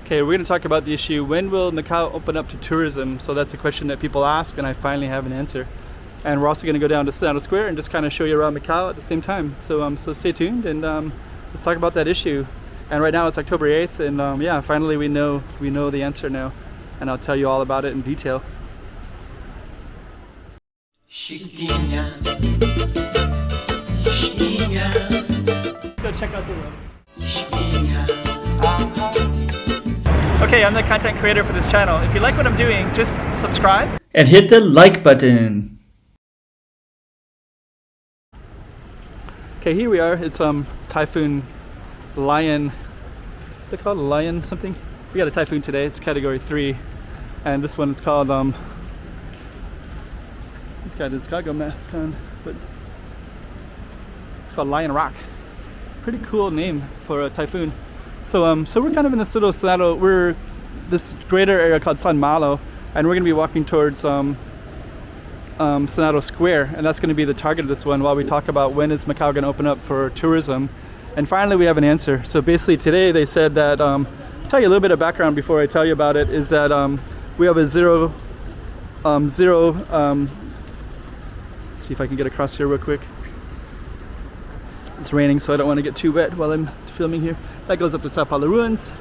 Okay, we're going to talk about the issue, when will Macau open up to tourism? So that's a question that people ask, and I finally have an answer. And we're also going to go down to Senado Square and just kind of show you around Macau at the same time. So so stay tuned, and let's talk about that issue. And right now it's October 8th, and yeah, finally we know the answer now, and I'll tell you all about it in detail. Chiquinha, Chiquinha. Go check out the room. Chiquinha. Okay, I'm the content creator for this channel. If you like what I'm doing, just subscribe and hit the like button. Okay, here we are. It's Typhoon Lion. What's it called? Lion something? We got a typhoon today. It's category 3, and this one is called it's got his cargo mask on, but it's called Lion Rock. Pretty cool name for a typhoon. So so we're kind of in this little Senado. We're this greater area called San Malo, and we're going to be walking towards Senado Square, and that's going to be the target of this one while we talk about when is Macau going to open up for tourism. And finally we have an answer. So basically today they said that, I'll tell you a little bit of background before I tell you about it, is that we have a zero, let's see if I can get across here real quick. It's raining, so I don't want to get too wet while I'm filming here. That goes up to Sao Paulo Ruins,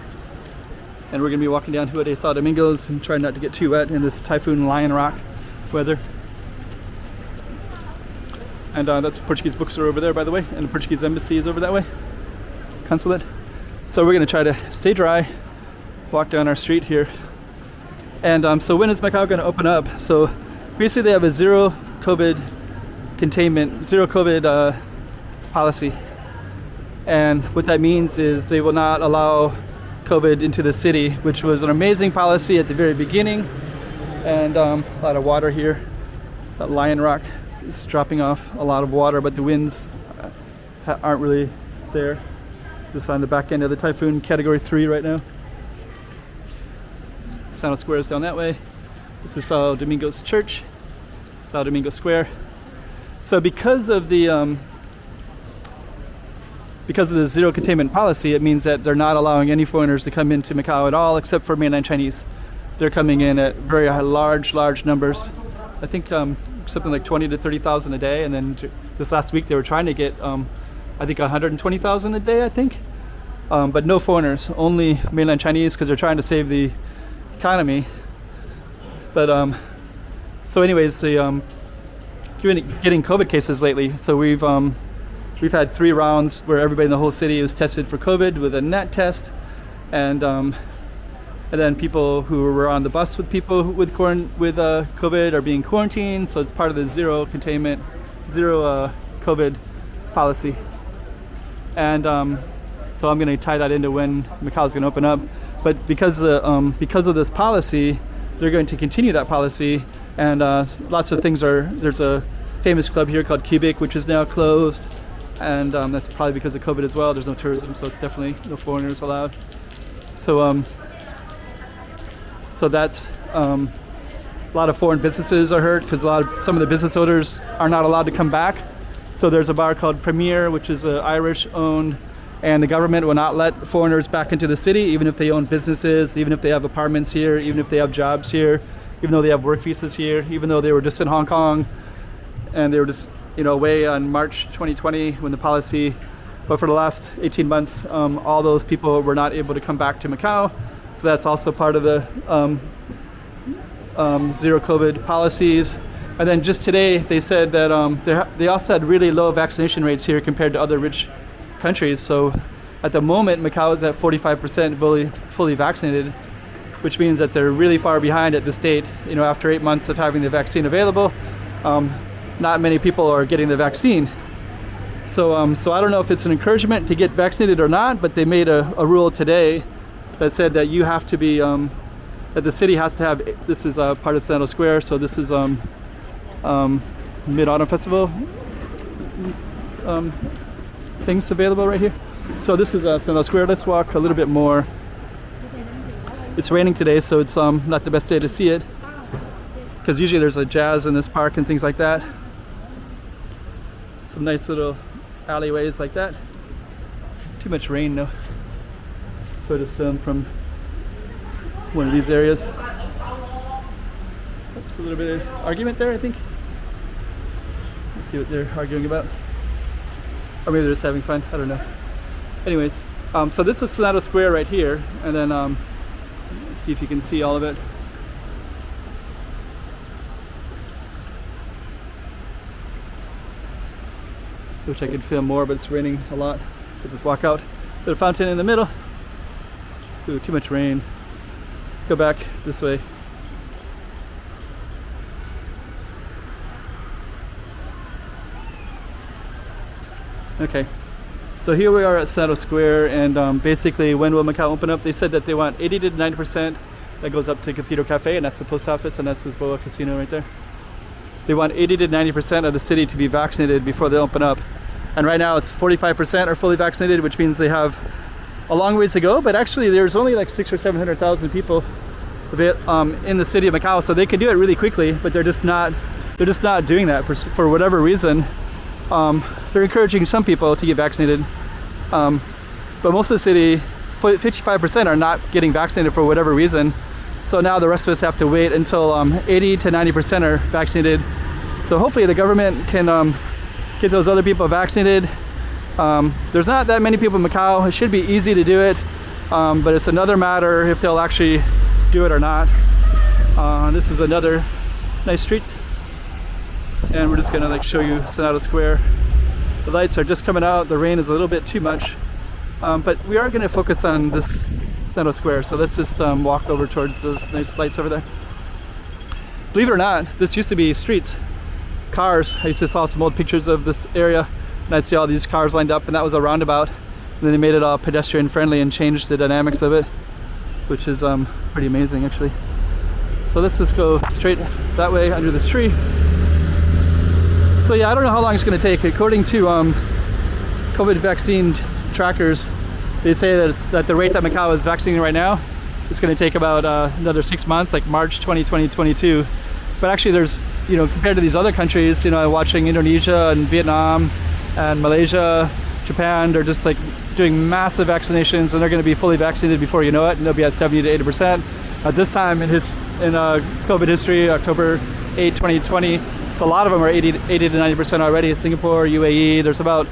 and we're going to be walking down Rua de São Domingos and trying not to get too wet in this Typhoon Lion Rock weather. And that's Portuguese bookstore over there, by the way, and the Portuguese embassy is over that way, consulate. So we're going to try to stay dry, walk down our street here. And so when is Macau going to open up? So basically they have a zero COVID containment, zero COVID policy. And what that means is they will not allow COVID into the city, which was an amazing policy at the very beginning. And a lot of water here. That Lion Rock is dropping off a lot of water, but the winds aren't really there. Just on the back end of the typhoon, category 3 right now. Senado Square is down that way. This is Sao Domingos Church, Sao Domingo Square. So because of the zero containment policy, it means that they're not allowing any foreigners to come into Macau at all, except for mainland Chinese. They're coming in at very large numbers. I think something like 20 to 30,000 a day, and then this last week they were trying to get, I think 120,000 a day, I think. But no foreigners, only mainland Chinese, because they're trying to save the economy. But so anyways, the getting COVID cases lately. So we've had 3 rounds where everybody in the whole city was tested for COVID with a NAT test, and then people who were on the bus with people with COVID are being quarantined. So it's part of the zero containment, zero COVID policy. And so I'm going to tie that into when Macau is going to open up. But because of this policy, they're going to continue that policy, and lots of things are. There's a famous club here called Cubic, which is now closed. And that's probably because of COVID as well. There's no tourism, so it's definitely no foreigners allowed. So so that's a lot of foreign businesses are hurt because some of the business owners are not allowed to come back. So there's a bar called Premier, which is Irish owned, and the government will not let foreigners back into the city, even if they own businesses, even if they have apartments here, even if they have jobs here, even though they have work visas here, even though they were just in Hong Kong and they were just away on March 2020 when the policy, but for the last 18 months, all those people were not able to come back to Macau. So that's also part of the zero COVID policies. And then just today, they said that they also had really low vaccination rates here compared to other rich countries. So at the moment, Macau is at 45% fully vaccinated, which means that they're really far behind at this date. After 8 months of having the vaccine available, not many people are getting the vaccine. So so I don't know if it's an encouragement to get vaccinated or not, but they made a rule today that said that you have to be, that the city has to have, this is part of Senado Square, so this is Mid-Autumn Festival things available right here. So this is Senado Square. Let's walk a little bit more. It's raining today, so it's not the best day to see it, because usually there's a jazz in this park and things like that. Some nice little alleyways like that. Too much rain though, so I just filmed from one of these areas. Oops, a little bit of argument there, I think. Let's see what they're arguing about. Or maybe they're just having fun, I don't know. Anyways, so this is Senado Square right here, and then let's see if you can see all of it. Wish I could film more, but it's raining a lot. Let's just walk out. There's a fountain in the middle. Ooh, too much rain. Let's go back this way. Okay, so here we are at Senado Square, and basically, when will Macau open up? They said that they want 80 to 90%. That goes up to Cathedral Cafe, and that's the post office, and that's Lisboa Casino right there. They want 80 to 90% of the city to be vaccinated before they open up. And right now it's 45% are fully vaccinated, which means they have a long ways to go. But actually there's only like 600,000 or 700,000 people in the city of Macau, so they can do it really quickly, but they're just not doing that for whatever reason. They're encouraging some people to get vaccinated, but most of the city, 55% are not getting vaccinated for whatever reason. So now the rest of us have to wait until 80 to 90% are vaccinated. So hopefully the government can get those other people vaccinated. There's not that many people in Macau. It should be easy to do it, but it's another matter if they'll actually do it or not. This is another nice street, and we're just gonna like show you Senado Square. The lights are just coming out. The rain is a little bit too much, but we are gonna focus on this Senado Square, so let's just walk over towards those nice lights over there. Believe it or not, this used to be streets, cars. I used to saw some old pictures of this area, and I see all these cars lined up, and that was a roundabout. And then they made it all pedestrian friendly and changed the dynamics of it, which is pretty amazing actually. So let's just go straight that way under this tree. So yeah, I don't know how long it's going to take. According to COVID vaccine trackers, they say that at the rate that Macau is vaccinating right now, it's going to take about another 6 months, like March 2022. But actually there's, you know, compared to these other countries, you know, watching Indonesia and Vietnam and Malaysia, Japan, they're just like doing massive vaccinations, and they're going to be fully vaccinated before you know it, and they'll be at 70 to 80%. At this time in COVID history, October 8, 2020, so a lot of them are 80 to 90% already. Singapore, UAE, there's about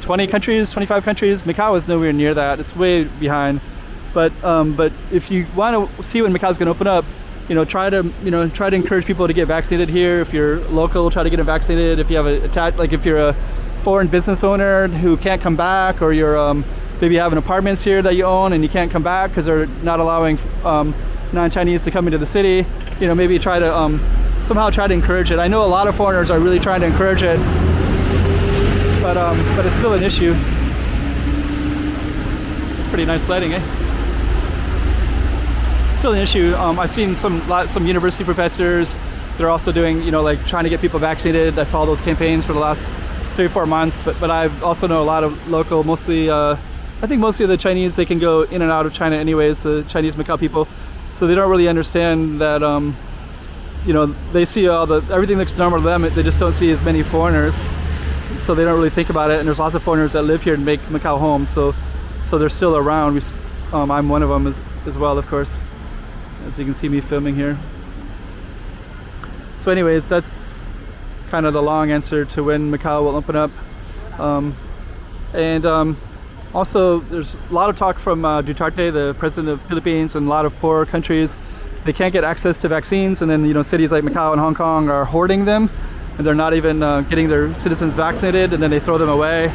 20 countries, 25 countries. Macau is nowhere near that. It's way behind. But if you want to see when Macau is going to open up, you know, try to encourage people to get vaccinated here. If you're local, try to get them vaccinated. If you have if you're a foreign business owner who can't come back, or you're maybe you have an apartments here that you own and you can't come back because they're not allowing non-Chinese to come into the city, you know, maybe try to somehow try to encourage it. I know a lot of foreigners are really trying to encourage it, but it's still an issue. It's pretty nice lighting, eh? Still an issue. I've seen some university professors. They're also doing, you know, like trying to get people vaccinated. I saw those campaigns for the last 3-4 months. But I also know a lot of local, mostly I think mostly of the Chinese. They can go in and out of China anyways. The Chinese Macau people, so they don't really understand that. You know, they see everything looks normal to them. They just don't see as many foreigners, so they don't really think about it. And there's lots of foreigners that live here and make Macau home. So they're still around. I'm one of them as well, of course. As you can see me filming here. So anyways, that's kind of the long answer to when Macau will open up. Also, there's a lot of talk from Duterte, the president of the Philippines, and a lot of poor countries. They can't get access to vaccines, and then, you know, cities like Macau and Hong Kong are hoarding them, and they're not even getting their citizens vaccinated, and then they throw them away.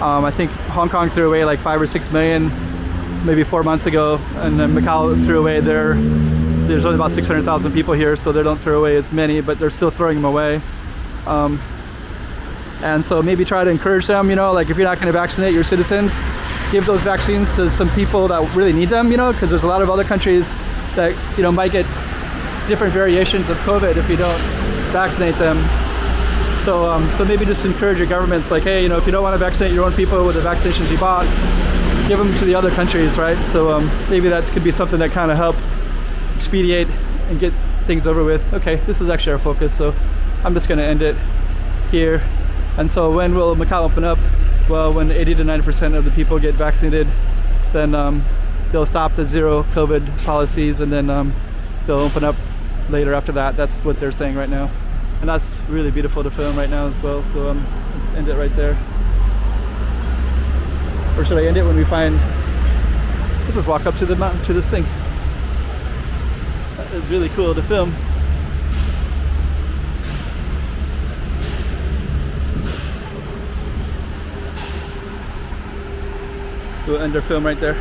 I think Hong Kong threw away like 5 or 6 million maybe 4 months ago, and then Macau threw away there's only about 600,000 people here, so they don't throw away as many, but they're still throwing them away. And so maybe try to encourage them, you know, like if you're not going to vaccinate your citizens, give those vaccines to some people that really need them, you know, because there's a lot of other countries that, you know, might get different variations of COVID if you don't vaccinate them. So maybe just encourage your governments, like, hey, you know, if you don't want to vaccinate your own people with the vaccinations you bought, give them to the other countries, right? So maybe that could be something that kind of help expedite and get things over with. Okay, this is actually our focus, so I'm just going to end it here. And so when will Macau open up? Well, when 80 to 90% of the people get vaccinated, then they'll stop the zero COVID policies, and then they'll open up later after that. That's what they're saying right now, and that's really beautiful to film right now as well. So let's end it right there. Or should I end it when we find? Let's just walk up to the mountain, to this thing. It's really cool to film. We'll end our film right there.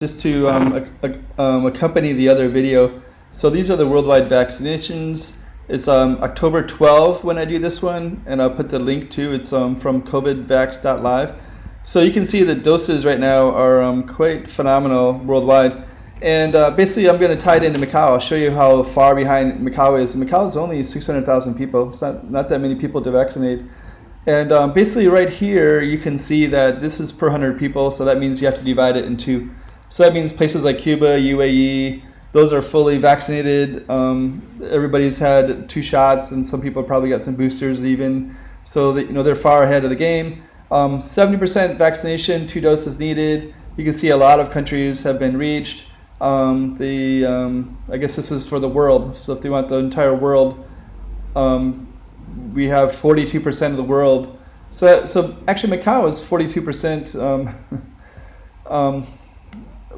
Just to accompany the other video, so these are the worldwide vaccinations. It's October 12 when I do this one, and I'll put the link too. It's from covidvax.live. So you can see the doses right now are quite phenomenal worldwide. And basically I'm going to tie it into Macau. I'll show you how far behind Macau is. Macau is only 600,000 people. It's not that many people to vaccinate. And basically right here you can see that this is per 100 people, so that means you have to divide it in two. So that means places like Cuba, UAE, those are fully vaccinated. Everybody's had 2 shots, and some people probably got some boosters even. So that, they're far ahead of the game. 70% vaccination, 2 doses needed. You can see a lot of countries have been reached. I guess this is for the world. So if they want the entire world, we have 42% of the world. So actually Macau is 42%.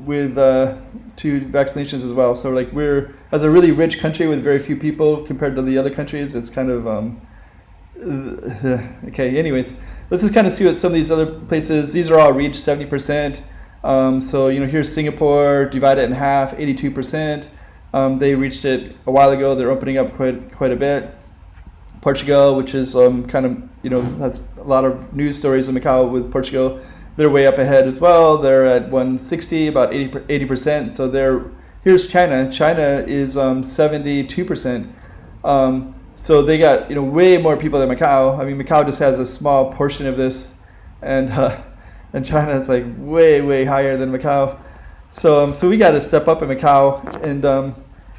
With 2 vaccinations as well. So like we're, as a really rich country with very few people compared to the other countries, it's kind of okay, anyways, let's just kind of see what some of these other places, these are all reached 70%. So here's Singapore, divide it in half, 82%. They reached it a while ago. They're opening up quite a bit. Portugal, which is kind of has a lot of news stories in Macau with Portugal. They're way up ahead as well. They're at 160, about 80%. So here's China. China is 72%. So they got way more people than Macau. I mean, Macau just has a small portion of this, and China is like way higher than Macau. So we got to step up in Macau, and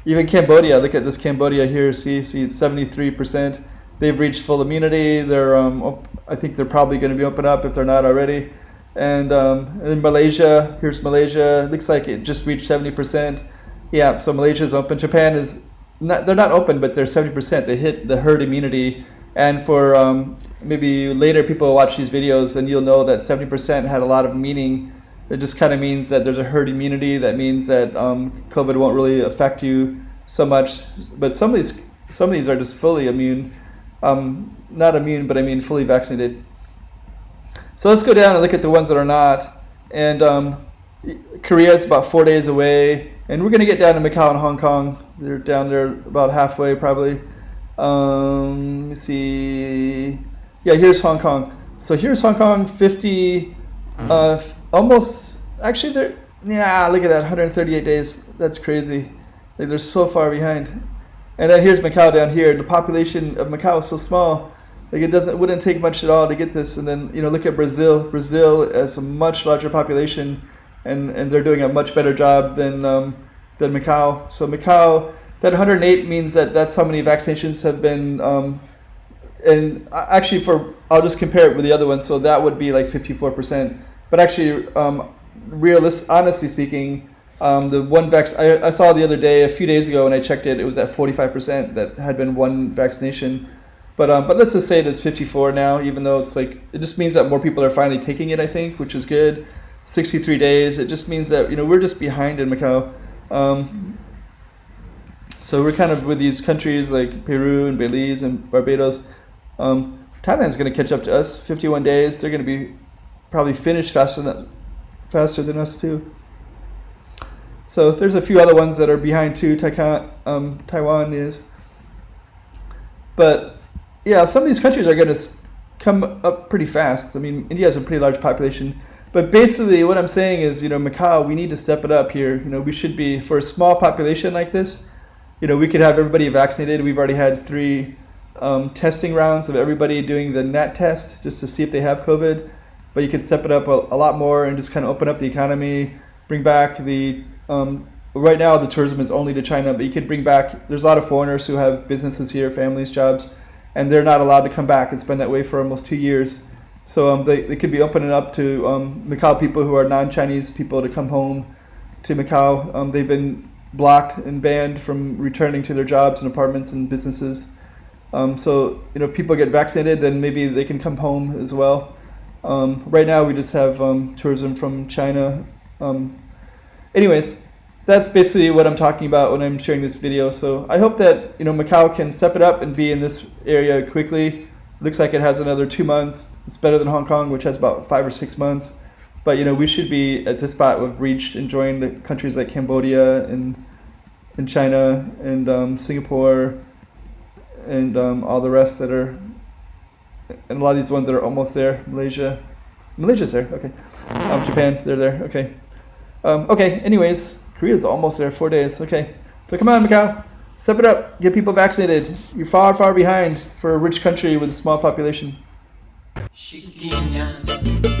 even Cambodia. Look at this Cambodia here. See, it's 73%. They've reached full immunity. They're I think they're probably going to be open up if they're not already. And in Malaysia, here's Malaysia. Looks like it just reached 70%. Yeah, so Malaysia is open. Japan is not. They're not open, but they're 70%. They hit the herd immunity. And for maybe later people will watch these videos, and you'll know that 70% had a lot of meaning. It just kind of means that there's a herd immunity. That means that COVID won't really affect you so much. But some of these are just fully immune. Not immune, but I mean fully vaccinated. So let's go down and look at the ones that are not. And Korea is about 4 days away. And we're going to get down to Macau and Hong Kong. They're down there about halfway probably. Let me see. Yeah, here's Hong Kong. So here's Hong Kong, 50, almost, actually look at that, 138 days. That's crazy. Like, they're so far behind. And then here's Macau down here. The population of Macau is so small. Like it wouldn't take much at all to get this. And then look at Brazil. Brazil has a much larger population, and they're doing a much better job than Macau. So Macau, that 108 means that's how many vaccinations have been. And actually, I'll just compare it with the other one. So that would be like 54%. But actually, honestly speaking, the one I saw the other day, a few days ago, when I checked it, it was at 45% that had been one vaccination. But let's just say it's 54 now, even though it's like, it just means that more people are finally taking it, I think, which is good. 63 days. It just means that we're just behind in Macau. So we're kind of with these countries like Peru and Belize and Barbados. Thailand's going to catch up to us. 51 days. They're going to be probably finished faster than us too. So there's a few other ones that are behind too. Taiwan is. But yeah, some of these countries are going to come up pretty fast. I mean, India has a pretty large population. But basically what I'm saying is, Macau, we need to step it up here. We should be, for a small population like this, we could have everybody vaccinated. We've already had 3 testing rounds of everybody doing the NAT test just to see if they have COVID. But you could step it up a lot more and just kind of open up the economy, bring back the Right now, the tourism is only to China, but you could bring back. There's a lot of foreigners who have businesses here, families, jobs, and they're not allowed to come back. It's been that way for almost 2 years. So they could be opening up to Macau people who are non-Chinese people to come home to Macau. They've been blocked and banned from returning to their jobs and apartments and businesses. So if people get vaccinated, then maybe they can come home as well. Right now, we just have tourism from China. Anyways, that's basically what I'm talking about when I'm sharing this video. So I hope that Macau can step it up and be in this area quickly. Looks like it has another 2 months. It's better than Hong Kong, which has about 5 or 6 months. But we should be at this spot we've reached, enjoying the countries like Cambodia and China and Singapore and all the rest that are, and a lot of these ones that are almost there. Malaysia's there. Okay. Japan, they're there. Okay. Okay. Anyways, Korea's almost there. 4 days. Okay. So come on, Macau. Step it up. Get people vaccinated. You're far, far behind for a rich country with a small population. Chiquinha,